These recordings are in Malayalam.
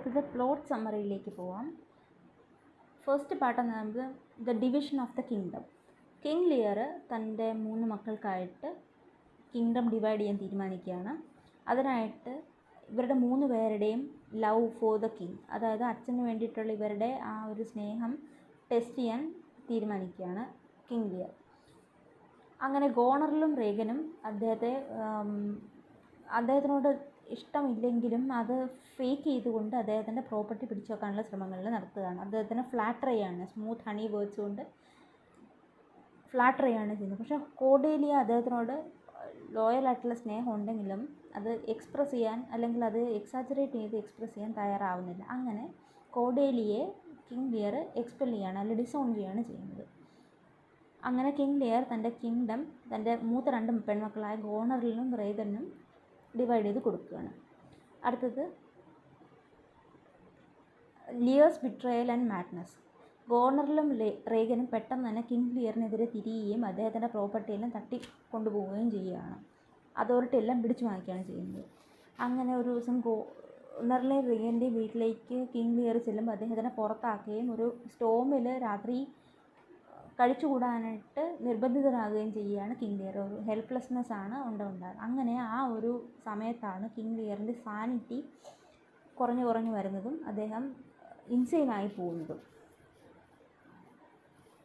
അടുത്തത് പ്ലോട്ട് സമ്മറിയിലേക്ക് പോവാം. ഫസ്റ്റ് പാർട്ട് എന്ന് പറയുന്നത് the division of the kingdom. King Lear തൻ്റെ 3 മക്കൾക്കായിട്ട് കിങ്ഡം ഡിവൈഡ് ചെയ്യാൻ തീരുമാനിക്കുകയാണ്. അതിനായിട്ട് ഇവരുടെ 3 പേരുടെയും ലവ് ഫോർ ദ കിങ്, അതായത് അച്ഛന് വേണ്ടിയിട്ടുള്ള ഇവരുടെ ആ ഒരു സ്നേഹം ടെസ്റ്റ് ചെയ്യാൻ തീരുമാനിക്കുകയാണ് കിങ് ലിയർ. അങ്ങനെ ഗോണറിലും റേഗനും അദ്ദേഹത്തിനോട് ഇഷ്ടമില്ലെങ്കിലും അത് ഫേക്ക് ചെയ്തുകൊണ്ട് അദ്ദേഹത്തിൻ്റെ പ്രോപ്പർട്ടി പിടിച്ചു വെക്കാനുള്ള ശ്രമങ്ങളിൽ നടത്തുകയാണ്. അദ്ദേഹത്തിനെ ഫ്ലാറ്റർ ചെയ്യാണ്, സ്മൂത്ത് ഹണി വേർഡ്സ് കൊണ്ട് ഫ്ലാറ്റർ ചെയ്യാണ് ചെയ്യുന്നത്. പക്ഷേ കോർഡേലിയ അദ്ദേഹത്തിനോട് ലോയലായിട്ടുള്ള സ്നേഹം ഉണ്ടെങ്കിലും അത് എക്സ്പ്രസ് ചെയ്യാൻ, അല്ലെങ്കിൽ അത് എക്സാജറേറ്റ് ചെയ്ത് എക്സ്പ്രസ് ചെയ്യാൻ തയ്യാറാവുന്നില്ല. അങ്ങനെ കോർഡേലിയെ കിങ് ലിയർ എക്സ്പെൽ ചെയ്യാണ്, അല്ലെങ്കിൽ ഡിസോൺ ചെയ്യാണ് ചെയ്യുന്നത്. അങ്ങനെ കിങ് ലിയർ തൻ്റെ കിങ്ഡം തൻ്റെ മൂത്ത 2 പെൺമക്കളായ ഗോണറിലും റേഗനും ഡിവൈഡ് ചെയ്ത് കൊടുക്കുകയാണ്. അടുത്തത് ലിയേഴ്സ് ബിട്രയൽ ആൻഡ് മാഡ്നസ്. ഗോണറിലും റേഗനും പെട്ടെന്ന് തന്നെ കിങ് ലിയറിനെതിരെ തിരിയുകയും അദ്ദേഹത്തിൻ്റെ പ്രോപ്പർട്ടിയെല്ലാം തട്ടിക്കൊണ്ടുപോവുകയും ചെയ്യുകയാണ്. അതോറിറ്റി എല്ലാം പിടിച്ചു വാങ്ങിക്കുകയാണ് ചെയ്യുന്നത്. അങ്ങനെ ഒരു ദിവസം ഗോണറിലെ റേഗൻ്റെ വീട്ടിലേക്ക് കിങ് ലിയർ ചെല്ലുമ്പോൾ അദ്ദേഹത്തിനെ പുറത്താക്കുകയും ഒരു സ്റ്റോമിൽ രാത്രി കഴിച്ചുകൂടാനായിട്ട് നിർബന്ധിതരാകുകയും ചെയ്യുകയാണ് കിങ് ലിയർ. ഒരു ഹെൽപ്ലെസ്നെസ് ആണ് ഉണ്ടാകുന്നത്. അങ്ങനെ ആ ഒരു സമയത്താണ് കിങ് ലിയറിൻ്റെ സാനിറ്റി കുറഞ്ഞു വരുന്നതും അദ്ദേഹം ഇൻസെയിനായി പോകുന്നതും.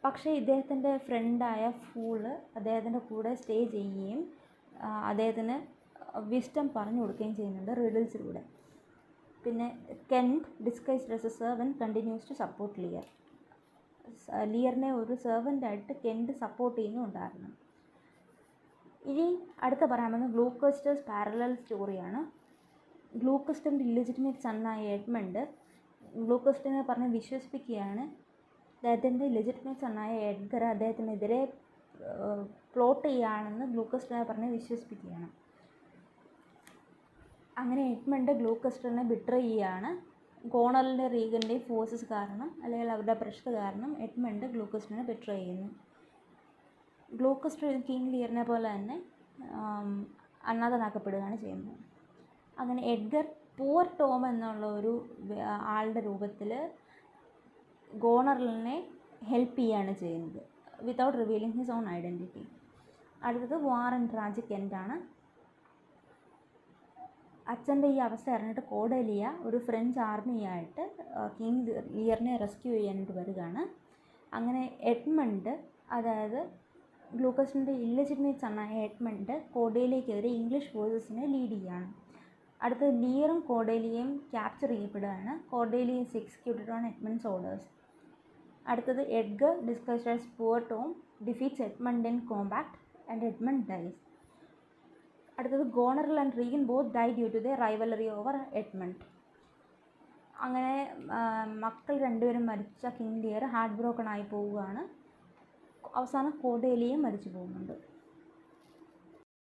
പക്ഷേ ഇദ്ദേഹത്തിൻ്റെ ഫ്രണ്ടായ ഫൂള് അദ്ദേഹത്തിൻ്റെ കൂടെ സ്റ്റേ ചെയ്യുകയും അദ്ദേഹത്തിന് വിസ്ഡം പറഞ്ഞു കൊടുക്കുകയും ചെയ്യുന്നുണ്ട് റിഡിൽസിലൂടെ. പിന്നെ Kent disguised as a servant continues to support Lear. ലിയറിനെ ഒരു സെർവൻ്റായിട്ട് കെൻറ്റ് സപ്പോർട്ട് ചെയ്യുന്നുണ്ടായിരുന്നു. ഇനി അടുത്ത പറയാമെന്ന് ഗ്ലൂക്കസ്റ്റേഴ്സ് പാരലൽ സ്റ്റോറിയാണ്. ഗ്ലൂക്കസ്റ്ററിൻ്റെ ഇല്ലെജിറ്റിമേറ്റ് സണ്ണായ എഡ്മണ്ട് ഗ്ലൂക്കസ്റ്ററിനെ പറഞ്ഞ് വിശ്വസിപ്പിക്കുകയാണ് അദ്ദേഹത്തിൻ്റെ ലെജിറ്റിമേറ്റ് സണ്ണായ എഡ്ഗർ അദ്ദേഹത്തിനെതിരെ പ്ലോട്ട് ചെയ്യുകയാണെന്ന് ഗ്ലൂക്കസ്റ്ററിനെ പറഞ്ഞ് വിശ്വസിപ്പിക്കുകയാണ്. അങ്ങനെ എഡ്മണ്ട് ഗ്ലൂക്കസ്റ്ററിനെ ബിട്രേ ചെയ്യുകയാണ്. ഗോണറിൻ്റെ റീഗൻ്റെ ഫോഴ്സസ് കാരണം, അല്ലെങ്കിൽ അവരുടെ പ്രഷർ കാരണം എഡ്മണ്ട് ഗ്ലൂക്കസ്റ്ററിനെ ബിട്രേ ചെയ്യുന്നു. ഗ്ലൂക്കസ്റ്റർ കിങ് ലിയറിനെ പോലെ തന്നെ അനാഥനാക്കപ്പെടുകയാണ് ചെയ്യുന്നത്. അങ്ങനെ എഡ്ഗർ പൂവർ ടോം എന്നുള്ള ഒരു ആളുടെ രൂപത്തിൽ ഗോണറിനെ ഹെൽപ്പ് ചെയ്യുകയാണ് ചെയ്യുന്നത്, without revealing his own identity. അടുത്തത് വാർ ആൻഡ് ട്രാജിക് എൻഡാണ്. അച്ഛൻ്റെ ഈ അവസ്ഥ അറിഞ്ഞിട്ട് കോർഡേലിയ ഒരു ഫ്രഞ്ച് ആർമിയായിട്ട് കിങ് ലിയറിനെ റെസ്ക്യൂ ചെയ്യാനായിട്ട് വരികയാണ്. അങ്ങനെ എഡ്മണ്ട്, അതായത് ഗ്ലൂക്കസ്റ്ററിൻ്റെ ഇല്ലെജിറ്റിമേറ്റ് സണ്ണായ എഡ്മണ്ട് കോർഡേലിയക്കെതിരെ ഇംഗ്ലീഷ് ഫോഴ്സസിനെ ലീഡ് ചെയ്യുകയാണ്. അടുത്തത് ലിയറും കോർഡേലിയയും ക്യാപ്ചർ ചെയ്യപ്പെടുകയാണ്. Cordelia is executed on Edmund's orders. അടുത്തത് Edgar disguised as poor Tom defeats Edmund in combat and Edmund dies. അടുത്തത് Goneril and Regan both die due to the rivalry over Edmund. അങ്ങനെ മക്കൾ 2 പേരും മരിച്ച കിങ് ലിയർ ഹാർട്ട് ബ്രോക്കൺ ആയി പോവുകയാണ്. അവസാനം കോർഡേലിയയും മരിച്ചു പോകുന്നുണ്ട്.